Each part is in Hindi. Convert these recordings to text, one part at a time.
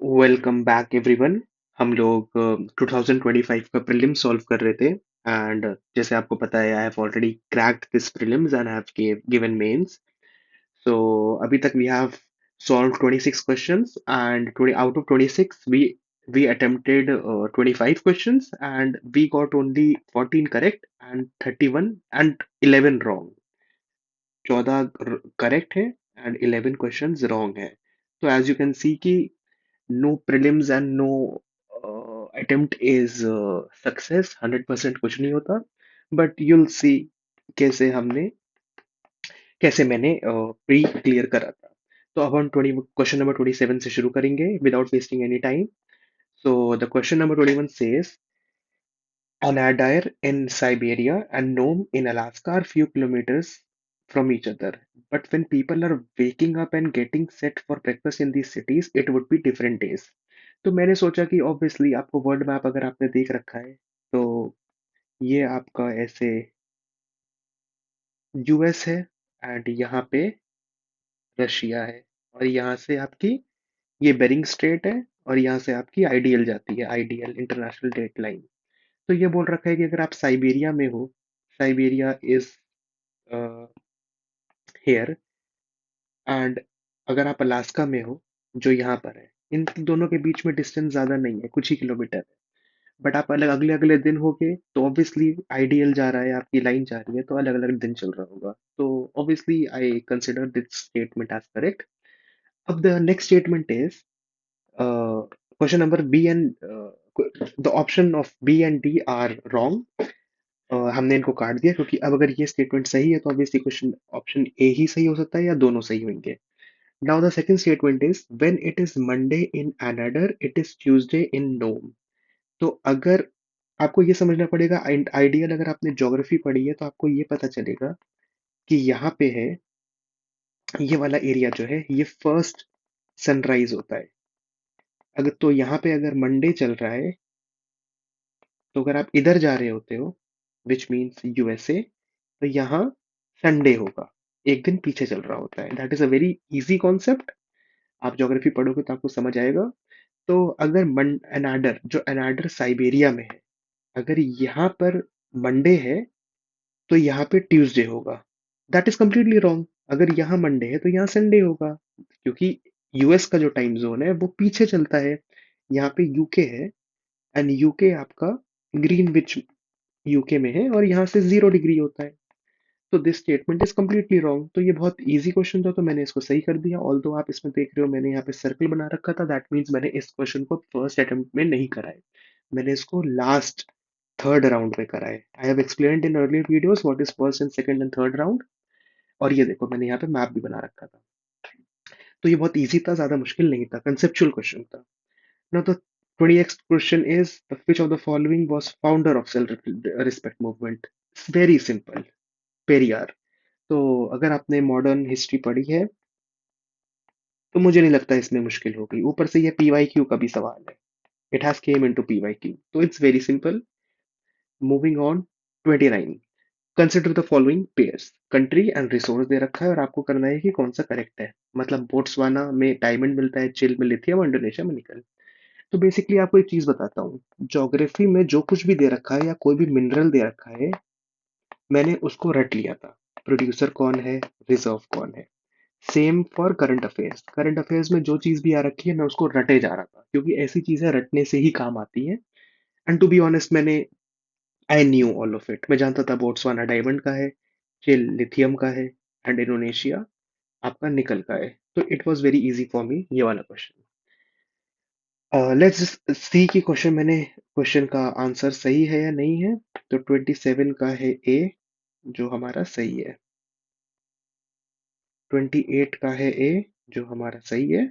Welcome back everyone. हम लोग 2025 का प्रीलिम सॉल्व कर रहे थे एंड जैसे आपको पता है I have already cracked this prelims and have given mains. So अभी तक we have solve 26 questions and 20 out of 26 we attempted 25 questions and we got only 14 correct and 31 and 11 wrong। 14 correct है एंड 11 क्वेश्चंस रॉन्ग है। तो एज यू कैन सी कि no prelims and no attempt is success। 100% कुछ नहीं होता, but you'll see कैसे कैसे मैंने प्री क्लियर करा था। तो अब हम 20 क्वेश्चन नंबर 27 से शुरू करेंगे without wasting any time. So the question number 21 says an Adair in Siberia and Nome in Alaska are few kilometers from each other. But when people are waking up and getting set for breakfast in these cities, it would be different days। तो मैंने सोचा कि ऑब्वियसली आपको वर्ल्ड मैप अगर आपने देख रखा है तो ये आपका ऐसे यूएस है एंड यहाँ पे रशिया है और यहाँ से आपकी ये बेरिंग स्ट्रेट है और यहाँ से आपकी आईडीएल जाती है, आईडीएल इंटरनेशनल डेट लाइन। तो ये बोल रखा है कि अगर आप साइबेरिया में हो, साइबेरिया इज हेयर एंड अगर आप अलास्का में हो जो यहाँ पर है, इन दोनों के बीच में डिस्टेंस ज्यादा नहीं है, कुछ ही किलोमीटर है। बट आप अलग अगले अगले दिन होगे तो ऑब्वियसली आईडीएल जा रहा है, आपकी लाइन जा रही है तो अलग अलग दिन चल रहा होगा। तो obviously I consider this statement as correct. अब the next statement is question number B and the option of B and D are wrong. हमने इनको काट दिया क्योंकि अब अगर ये स्टेटमेंट सही है तो ऑब्वियसली क्वेश्चन ऑप्शन ए ही सही हो सकता है या दोनों सही होंगे। Now the second statement is when it is Monday in another it is Tuesday in Nome. तो अगर आपको ये समझना पड़ेगा, आइडियल अगर आपने ज्योग्राफी पढ़ी है तो आपको ये पता चलेगा कि यहाँ पे है ये वाला एरिया जो है ये फर्स्ट सनराइज होता है। अगर तो यहाँ पे अगर मंडे चल रहा है तो अगर आप इधर जा रहे होते हो विच मीन्स यूएसए, तो यहाँ संडे होगा, एक दिन पीछे चल रहा होता है। That is a very easy concept. आप ज्योग्राफी पढ़ोगे तो आपको समझ आएगा। तो अगर एनाडर जो एनाडर साइबेरिया में है, अगर यहाँ पर मंडे है तो यहाँ पे ट्यूसडे होगा। That is completely wrong. अगर यहाँ मंडे है तो यहाँ संडे होगा, क्योंकि यूएस का जो टाइम जोन है वो पीछे चलता है। यहाँ पे यूके है एंड यूके आपका ग्रीनविच यूके में है और यहाँ से 0 डिग्री होता है। तो this statement is completely wrong. तो ये बहुत इजी क्वेश्चन था तो मैंने इसको सही कर दिया। ऑल दो आप इसमें देख रहे हो मैंने यहाँ पे सर्कल बना रखा था, दैट मीन्स मैंने इस क्वेश्चन को फर्स्ट अटेम्प्ट में नहीं करा है, मैंने इसको लास्ट थर्ड राउंड में करा है। I have explained in earlier videos what is first and second and third round. और ये देखो मैंने यहाँ पे मैप भी बना रखा था। तो ये बहुत इजी था, ज्यादा मुश्किल नहीं था, कंसेप्चुअल क्वेश्चन था। Now the 20th question is which of the following was founder of self respect movement? It's very simple, Periyar. तो अगर आपने मॉडर्न हिस्ट्री पढ़ी है तो मुझे नहीं लगता इसमें मुश्किल होगी। ऊपर से ये पी वाई क्यू का भी सवाल है, it has came into P Y Q, तो it's very simple. Moving on 29, consider the following pairs, country and resource दे रखा है और आपको करना है कि कौन सा करेक्ट है। मतलब बोट्सवाना में डायमंड मिलता है, चिल में लिथियम, इंडोनेशिया में निकल। तो बेसिकली आपको एक चीज बताता हूँ, ज्योग्राफी में जो कुछ भी दे रखा है या कोई भी मिनरल दे रखा है मैंने उसको रट लिया था। प्रोड्यूसर कौन है, रिजर्व कौन है। Same for current affairs, current affairs में जो चीज भी आ रखी है मैं उसको रटे जा रहा था, क्योंकि ऐसी चीजें रटने से ही काम आती है। एंड टू बी ऑनेस्ट मैंने I knew all of it. मैं जानता था बोट्सवाना डायमंड का है, चिल लिथियम का है एंड इंडोनेशिया आपका निकल का है। तो it was very easy for me ये वाला क्वेश्चन। लेट्स सी कि क्वेश्चन का आंसर सही है या नहीं है। तो 27 का है ए जो हमारा सही है, 28 का है ए जो हमारा सही है,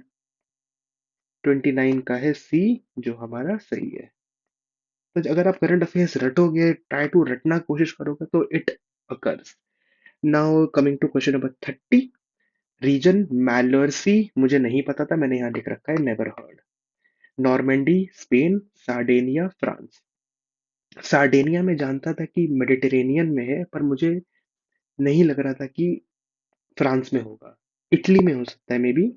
29 का है सी जो हमारा सही है। तो अगर आप करंट अफेयर्स रटोगे, ट्राई टू रटना कोशिश करोगे तो it occurs. Now coming to question number 30, region Mallorca मुझे नहीं पता था, मैंने यहाँ लिख रखा है never heard. Normandy Spain, Sardinia France. Sardinia में जानता था कि मेडिटेरेनियन में है, पर मुझे नहीं लग रहा था कि फ्रांस में होगा। इटली में हो सकता है मे बी।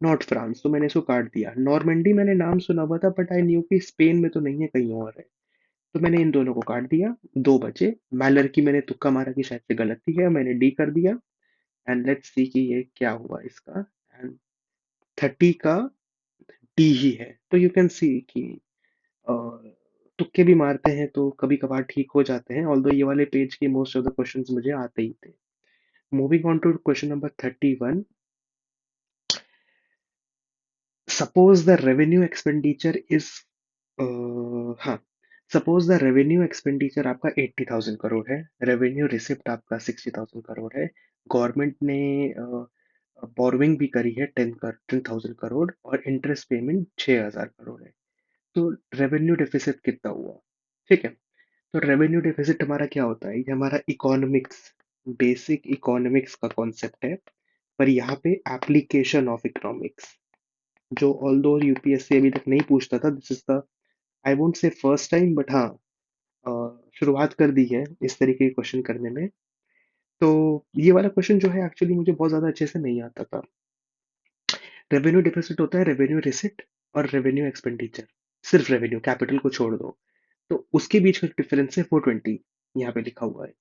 नॉट फ्रांस, तो मैंने इसको काट दिया। नॉर्मंडी मैंने नाम सुना हुआ था, बट आई न्यू कि स्पेन में तो नहीं है, कहीं और है। तो मैंने इन दोनों को काट दिया। दो बचे। मैलर की मैंने तुक्का मारा कि शायद से गलत ही है, मैंने डी कर दिया। एंड लेट्स सी कि ये क्या हुआ इसका। एंड 30 का डी ही है। तो यू कैन सी कि अ, तुक्के भी मारते हैं तो कभी कभार ठीक हो जाते हैं, ऑल्दो ये वाले पेज के मोस्ट ऑफ द क्वेश्चंस मुझे आते ही थे। Moving on to question number 31। Suppose the revenue expenditure is, हाँ, सपोज द रेवेन्यू एक्सपेंडिचर आपका 80,000 करोड़ है, रेवेन्यू रिसिप्ट आपका 60,000 करोड़ है, गवर्नमेंट ने बोरोइंग भी करी है 10,000 करोड़, और इंटरेस्ट पेमेंट 6,000 करोड़ है। तो रेवेन्यू डेफिसिट कितना हुआ? ठीक है। तो रेवेन्यू डेफिसिट हमारा क्या होता है? ये हमारा इकोनॉमिक्स, बेसिक इकोनॉमिक्स का कॉन्सेप्ट है। पर यहाँ पे एप्लीकेशन ऑफ इकोनॉमिक्स, जो ऑल दो यूपीएससी अभी तक नहीं पूछता था, this is the, I won't say first time, but हाँ, अ, शुरुआत कर दी है इस तरीके के क्वेश्चन करने में। तो ये वाला क्वेश्चन जो है एक्चुअली मुझे बहुत ज्यादा अच्छे से नहीं आता था। रेवेन्यू डिफिसिट होता है रेवेन्यू रिसिप्ट और रेवेन्यू एक्सपेंडिचर, सिर्फ रेवेन्यू, कैपिटल को छोड़ दो। तो उसके बीच का डिफरेंस है 420, यहाँ पे लिखा हुआ है।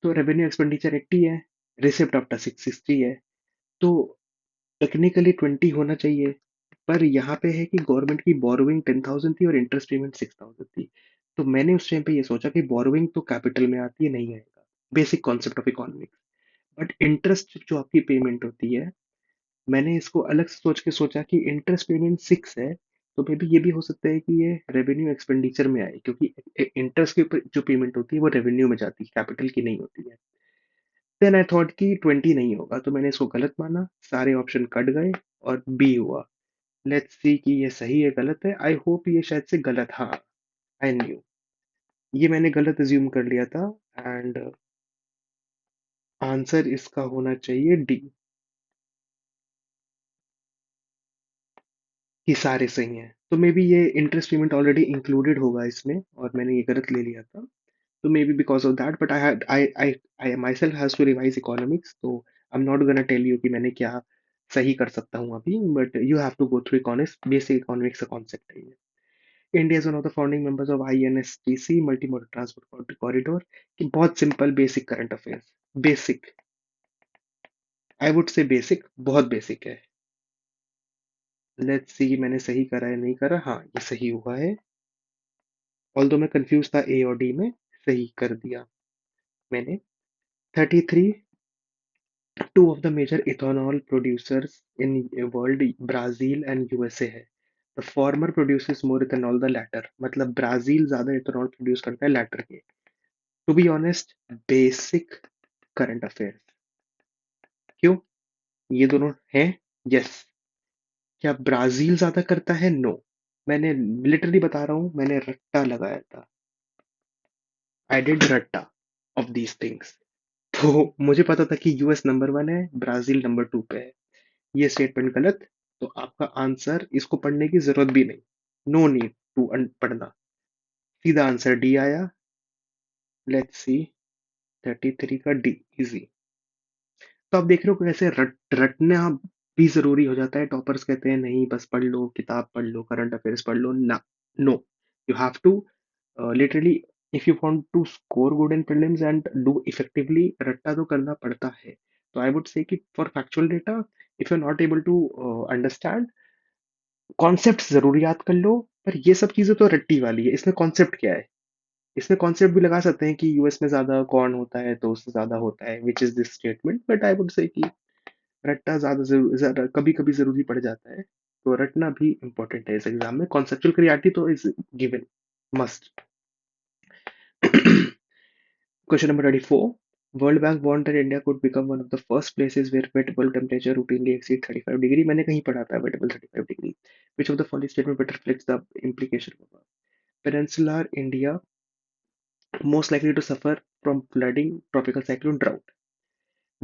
तो रेवेन्यू एक्सपेंडिचर 80 है, रिसिप्ट आफ्टर 660 है। तो टेक्निकली 20 होना चाहिए। पर यहाँ पे है कि गवर्नमेंट की बोरोइंग 10,000 थी और इंटरेस्ट पेमेंट 6,000 थी। तो मैंने उस टाइम पे ये सोचा कि बोरोइंग तो कैपिटल में आती है, नहीं आएगा, basic concept of economics. But interest जो आपकी पेमेंट होती है, मैंने इसको अलग से सोच के सोचा कि इंटरेस्ट पेमेंट 6 है, तो मे बी ये भी हो सकता है कि ये रेवेन्यू एक्सपेंडिचर में आए, क्योंकि इंटरेस्ट की जो पेमेंट होती है वो रेवेन्यू में जाती है, कैपिटल की नहीं होती है। देन आई थॉट कि 20 नहीं होगा, तो मैंने इसको गलत माना, सारे ऑप्शन कट गए और बी हुआ। लेट्स सी कि ये सही है गलत है, आई होप ये शायद से गलत, हाँ, आई न्यू, ये मैंने गलत अज्यूम कर लिया था। एंड आंसर इसका होना चाहिए डी, कि सारे सही हैं। तो मे बी ये इंटरेस्ट पेमेंट ऑलरेडी इंक्लूडेड होगा इसमें, और मैंने ये गलत ले लिया था। तो maybe because of that, but I myself has to revise economics, तो I am not gonna tell you कि मैंने क्या सही कर सकता हूँ अभी, but you have to go through economics, basic economics का कॉन्सेप्ट है ये। India is one of the founding members of INSTC, multi modal transport corridor. कि बहुत simple basic current affairs, basic, I would say basic, बहुत बेसिक है। लेट्स सी मैंने सही करा है नहीं करा, हाँ ये सही हुआ है। ऑल्दो मैं कंफ्यूज था ए और डी में, सही कर दिया मैंने। 33, two of the major ethanol producers in world, Brazil and USA है। The former produces more ethanol the latter, मतलब ब्राजील ज्यादा इथेनॉल प्रोड्यूस करता है लैटर के। To be honest, basic current affair. क्यों? ये दोनों हैं। यस। क्या ब्राजील ज्यादा करता है? नो। मैंने लिटरली बता रहा हूँ, मैंने रट्टा लगाया था, आई डिड रट्टा ऑफ दीज थिंग्स। तो मुझे पता था कि यूएस नंबर 1 है, ब्राजील नंबर 2 पे है। ये स्टेटमेंट गलत। तो आपका आंसर, इसको पढ़ने की जरूरत भी नहीं, नो नीड टू पढ़ना, सीधा आंसर डी आया। लेट्स सी, 33 का डी, इजी। तो आप देख रहे हो कैसे रटना भी जरूरी हो जाता है। टॉपर्स कहते हैं नहीं बस पढ़ लो, किताब पढ़ लो, करंट अफेयर्स पढ़ लो ना। No, you have to literally, if you want to score good in prelims and do effectively, रट्टा तो करना पड़ता है। तो आई वुड से कि for factual data, if you are not able to understand concept, जरूर याद कर लो। पर ये सब चीजें तो रट्टी वाली है, इसमें कॉन्सेप्ट क्या है? इसमें कॉन्सेप्ट भी लगा सकते हैं कि यूएस में ज्यादा कॉर्न होता है तो उससे ज्यादा होता है, which is this statement, but I would say कि रट्टा ज्यादा कभी कभी जरूरी पड़ जाता है। तो रटना भी इंपॉर्टेंट है इस एग्जाम में, कॉन्सेप्चुअल क्लियरिटी तो is given, must. Question number 34। World bank warned that India could become one of the first places where wet bulb temperature routinely exceed 35 degree. मैंने कहीं पढ़ा था wet bulb 35 degree. Which of the following statement better reflects the implication of peninsular India most likely to suffer from flooding, tropical cyclone, drought?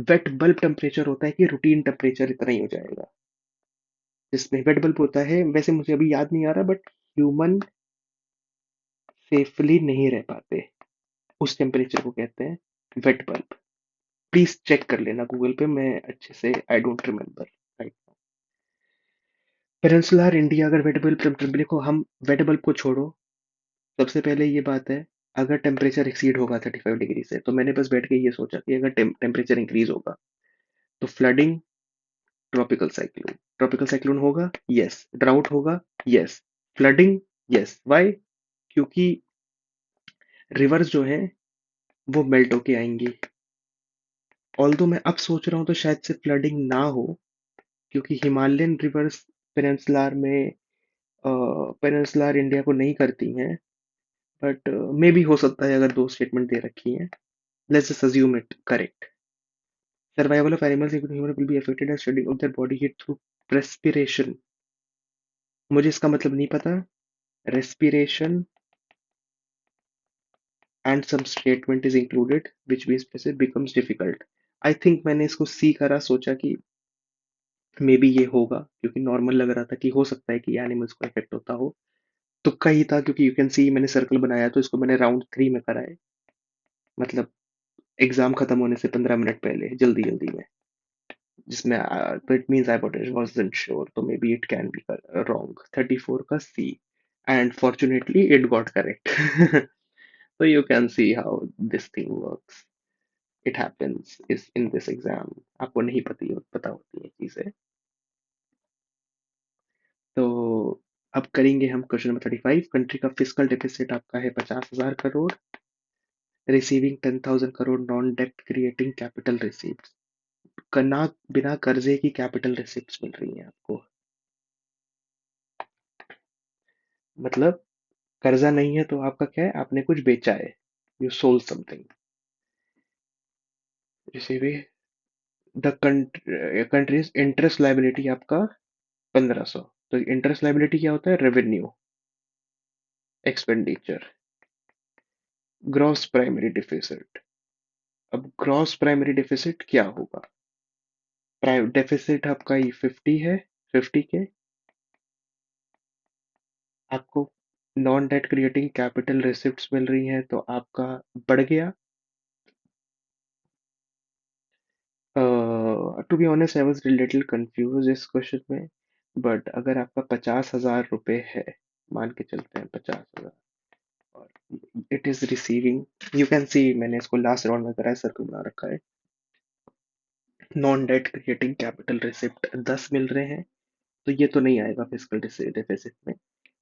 Wet bulb temperature होता है कि रूटीन टेम्परेचर इतना ही हो जाएगा? जिसमें वेट बल्ब होता है, वैसे मुझे अभी याद नहीं आ रहा, बट ह्यूमन सेफली नहीं रह पाते, उस टेम्परेचर को कहते हैं वेट बल्ब। प्लीज चेक कर लेना गूगल पे, मैं अच्छे से I don't remember right. Peninsular India अगर देखो हम वेट बल्ब को छोड़ो। सबसे पहले ये बात है, अगर टेम्परेचर एक्सीड होगा 35 डिग्री से, तो मैंने बस बैठ के ये सोचा कि अगर टेम्परेचर इंक्रीज होगा तो फ्लडिंग, ट्रॉपिकल साइक्लोन होगा, यस। ड्राउट होगा, यस। Flooding, yes. वाई? क्योंकि रिवर्स जो है वो मेल्ट होके आएंगी। ऑल्दो मैं अब सोच रहा हूँ तो शायद से फ्लडिंग ना हो, क्योंकि हिमालयन रिवर्स पेनिनसुलर में पेनिनसुलर इंडिया को नहीं करती हैं। बट मे भी हो सकता है अगर दो स्टेटमेंट दे रखी हैं। Let's just assume it correct. Survival of animals including human will be affected as shedding of their body heat through respiration. मुझे इसका मतलब नहीं पता। Respiration and some statement is included which means it becomes difficult. I think मैंने इसको सी करा, सोचा कि मे बी ये होगा, क्योंकि नॉर्मल लग रहा था कि हो सकता है कि एनिमल्स को इफेक्ट होता हो। तुक्का ही था, क्योंकि यू कैन सी मैंने सर्कल बनाया तो इसको मैंने राउंड 3 में करा है। मतलब एग्जाम खत्म होने से 15 मिनट पहले, जल्दी जल्दी में, जिसमें तो it means I wasn't sure, तो maybe it can be wrong. 34 का C, and fortunately it got correct. तो you can see how this thing works. It happens is in this exam. आपको नहीं पता होती है चीजें। तो अब करेंगे हम क्वेश्चन नंबर 35। कंट्री का फिजिकल डेफिसिट आपका है 50,000 crore, receiving 10,000 crore non debt creating capital receipt. करना, बिना कर्जे की कैपिटल रिसिप्ट्स मिल रही हैं आपको। मतलब कर्जा नहीं है तो आपका क्या है, आपने कुछ बेचा है, you sold something. Receiving the countries interest liability आपका 1500। तो इंटरेस्ट लाइबिलिटी क्या होता है, revenue expenditure. Gross primary deficit. अब ग्रॉस प्राइमरी डिफिसिट क्या होगा? प्राइम डेफिसिट आपका ये 50 है, 50 के। आपको non debt creating capital receipts मिल रही हैं तो आपका बढ़ गया। To be honest I was little confuse इस क्वेश्चन में। बट अगर आपका 50,000 रुपये है, मान के चलते हैं 50,000, और it is receiving, you can सी मैंने इसको लास्ट राउंड में करा है, सर्कल बना रखा है। Non debt creating capital receipt 10 मिल रहे हैं, तो ये तो नहीं आएगा फिजिकल डेफिसिट में,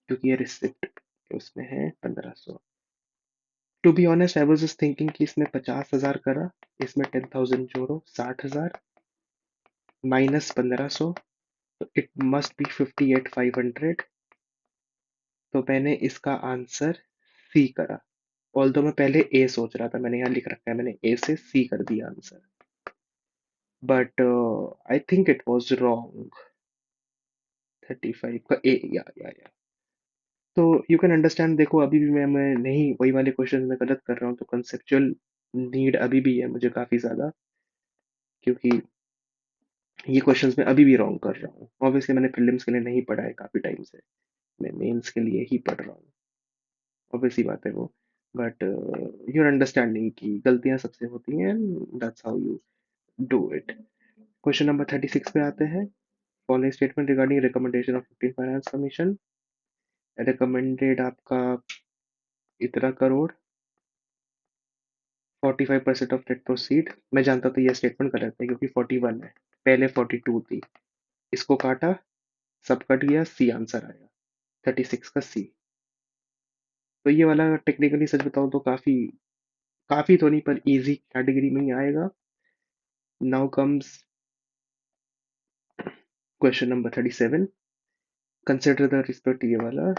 क्योंकि ये रिसिप्ट उसमें है 1500। To be honest I was just thinking कि इसमें 50,000 करा, इसमें 10,000 जोड़ो, 60,000 माइनस 1500, तो इट मस्ट बी 58,500। तो मैंने इसका आंसर सी करा। ऑल्दो मैं पहले ए सोच रहा था, मैंने यहाँ लिख रखा है, मैंने ए से सी कर दिया answer. But I think it was wrong. 35 का ए, या तो यू कैन अंडरस्टैंड। देखो अभी भी मैं नहीं वही वाले क्वेश्चन में गलत कर रहा हूँ, तो कंसेप्चुअल नीड अभी भी है मुझे काफी ज्यादा, क्योंकि ये क्वेश्चंस मैं अभी भी रॉन्ग कर रहा हूँ। ऑब्वियसली मैंने प्रीलिम्स के लिए नहीं पढ़ा है काफी टाइम से, मैं मेंस के लिए ही पढ़ रहा हूँ। ऑब्वियसली बात है वो। बट यूर अंडरस्टैंडिंग की गलतियां सबसे होती हैं, that's how you do it. Question number 36 पे आते हैं। Following statement regarding recommendation of 15 finance commission. Recommended आपका इतना करोड़, 45% ऑफ नेट प्रोसीड। मैं जानता था ये स्टेटमेंट गलत है, क्योंकि 41 है, पहले 42 थी। इसको काटा, सब कट गया, सी आंसर आया, 36 का सी। तो ये वाला टेक्निकली सच बताऊं तो काफी, काफी तो नहीं पर इजी कैटेगरी में ही आएगा। Now comes question number 37। Consider the respect, ये वाला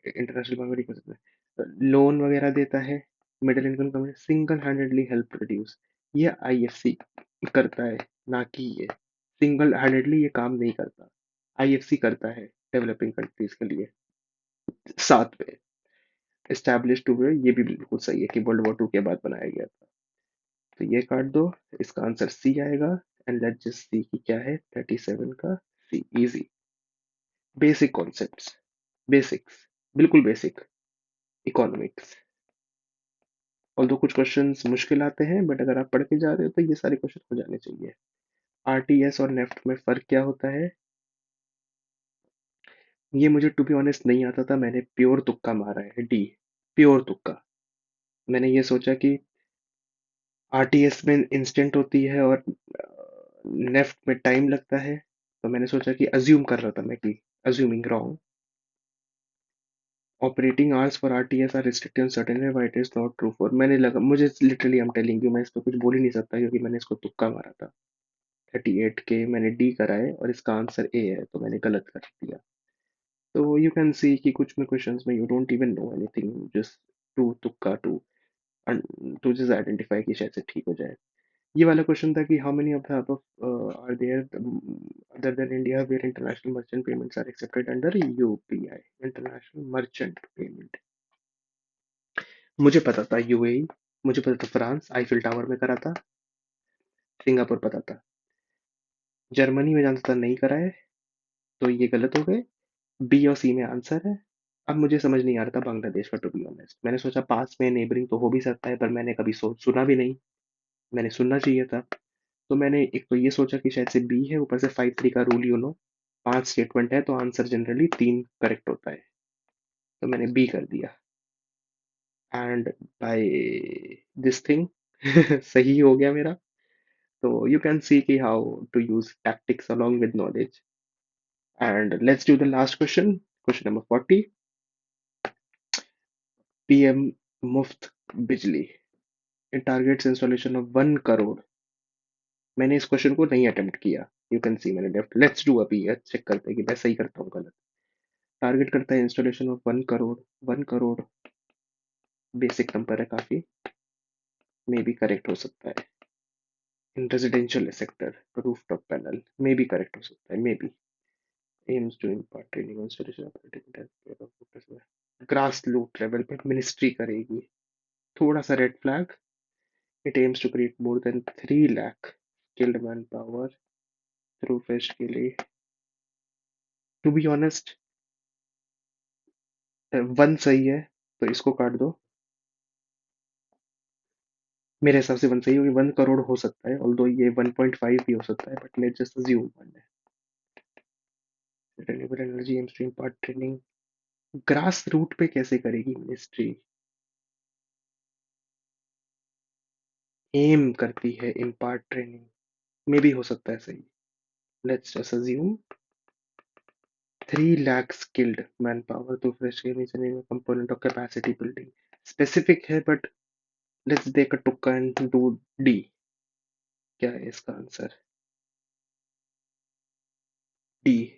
इंटरनेशनल बैंक लोन वगैरह देता है, middle income community single handedly help reduce. ये आईएफसी करता है, ना कि ये सिंगल हैंडेडली ये काम नहीं करता। आईएफसी करता है डेवलपिंग कंट्रीज के लिए। साथ में एस्टैब्लिश हुए, ये भी बिल्कुल सही है कि वर्ल्ड वॉर 2 के बाद बनाया गया था। तो ये काट दो, इसका आंसर सी आएगा। एंड लेट्स जस्ट सी की क्या है, 37 का सी। इजी, बेसिक कॉन्सेप्ट्स, बेसिक्स, बिल्कुल बेसिक इकोनॉमिक्स। ऑल्दो कुछ क्वेश्चंस मुश्किल आते हैं, बट अगर आप पढ़ के जा रहे हो तो ये सारे क्वेश्चन हो जाने चाहिए। आरटीएस और नेफ्ट में फर्क क्या होता है? ये मुझे टू बी ऑनेस्ट नहीं आता था, मैंने प्योर तुक्का मारा है, डी, प्योर तुक्का। मैंने ये सोचा कि आरटीएस में इंस्टेंट होती है और नेफ्ट में टाइम लगता है, तो मैंने सोचा कि अज्यूम कर रहा था मैं कि assuming wrong. Operating hours for RTS are restricted certain way but it is not true for, मैंने लगा मुझे literally I am telling you, मैं इस पर कुछ बोल ही नहीं सकता क्योंकि मैंने इसको तुक्का मारा था। 38 के मैंने डी करा है और इसका आंसर ए है, तो मैंने गलत कर दिया। तो यू कैन सी कि कुछ में क्वेश्चंस में you don't even know anything, just to तुक्का टू जस्ट आइडेंटिफाई कि शायद से ठीक हो जाए। ये वाला क्वेश्चन था कि how many of the above are there other than India where international merchant payments are accepted under UPI, international merchant payment. मुझे पता था यूएई, मुझे पता था फ्रांस, आईफिल टावर में करा था, सिंगापुर पता था, जर्मनी में जानता था नहीं करा है, तो ये गलत हो गए। बी और सी में आंसर है। अब मुझे समझ नहीं आ रहा था बांग्लादेश का, टू बी ऑनेस्ट मैंने सोचा पास में नेबरिंग तो हो भी सकता है, पर मैंने कभी सोच सुना भी नहीं, मैंने सुनना चाहिए था। तो मैंने एक तो ये सोचा कि शायद से बी है, ऊपर से 5-3 का रूल यू नो, 5 स्टेटमेंट है तो आंसर जनरली 3 करेक्ट होता है, तो मैंने बी कर दिया। एंड बाय दिस थिंग सही हो गया मेरा। तो यू कैन सी कि how to use tactics along with knowledge. And let's do the last question, question number 40. PM मुफ्त बिजली, it targets installation of 1 crore. मैंने इस क्वेश्चन को नहीं अटेम्प्ट किया, यू कैन सी मैंने लेफ्ट। लेट्स डू अभी चेक करते हैं कि मैं सही करता हूँ गलत। टारगेट करता है installation of 1 crore. 1 crore basic number है काफी, मे बी करेक्ट हो सकता है। In residential sector rooftop panel maybe correct हो सकता है, maybe. Aims to impart training installation grass root level पे मिनिस्ट्री करेगी, थोड़ा सा red flag. It aims to create more than 3 lakh skilled manpower through fresh skilling. To be honest 1 सही है, तो इसको काट दो। मेरे हिसाब से 1 सही होगी, 1 करोड़ हो सकता है, ऑल्दो ये 1.5 भी हो सकता है, बट लेट्स जस्ट अज्यूम 1 है। Renewable energy aims to impart training, grass root पे कैसे करेगी मिनिस्ट्री? एम करती है इम्पार्ट ट्रेनिंग, मे भी हो सकता है सही। Let's just assume 3 lakh skilled manpower तो fresh component of capacity building, specific है बट लेट्स टेक अ टुक्का एंड डू डी। क्या है इसका आंसर? डी,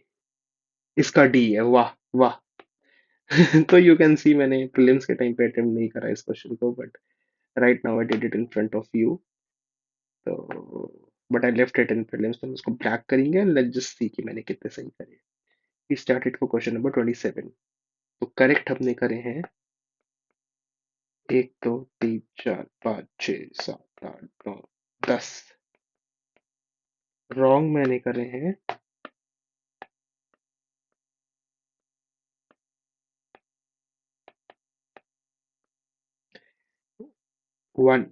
इसका डी है, वाह वाह। तो यू कैन सी मैंने प्रीलिम्स के टाइम पे अटेम्प्ट नहीं करा इस क्वेश्चन को, but right now I did it in front of you. तो but I left it in prelims, तो हम उसको ब्लैक करेंगे एंड लेट्स जस्ट सी कि मैंने कितने सही करे। We started for question number 27। तो करेक्ट हमने करे हैं 1 2 3 4 5 6 7 8 9 10। रॉन्ग मैंने करे हैं 1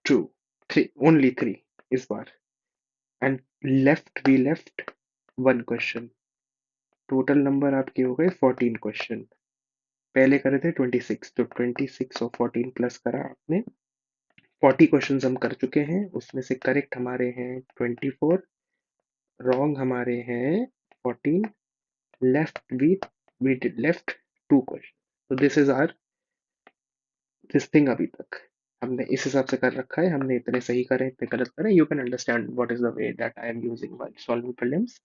2 3, ओनली 3 इस बार। And left we left 1 question. Total number आपके हो गए 14 क्वेश्चन। पहले करे थे 26, तो 26 और 14 प्लस करा आपने, 40 क्वेश्चन हम कर चुके हैं। उसमें से करेक्ट हमारे हैं 24, रॉन्ग हमारे हैं 14। Left we did left 2 question. तो this is are this thing. अभी तक हमने इस हिसाब से कर रखा है, हमने इतने सही करे इतने गलत करे। You can understand what is the way that I am using while solving problems.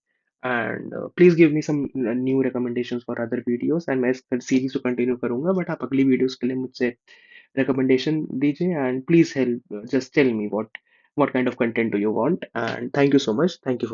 And please give me some new recommendations for other videos, and मैं इस सीरीज को कंटिन्यू करूंगा, बट आप अगली वीडियोस के लिए मुझसे recommendation दीजिए। And please help just tell me what kind of content do you want, and thank you so much, thank you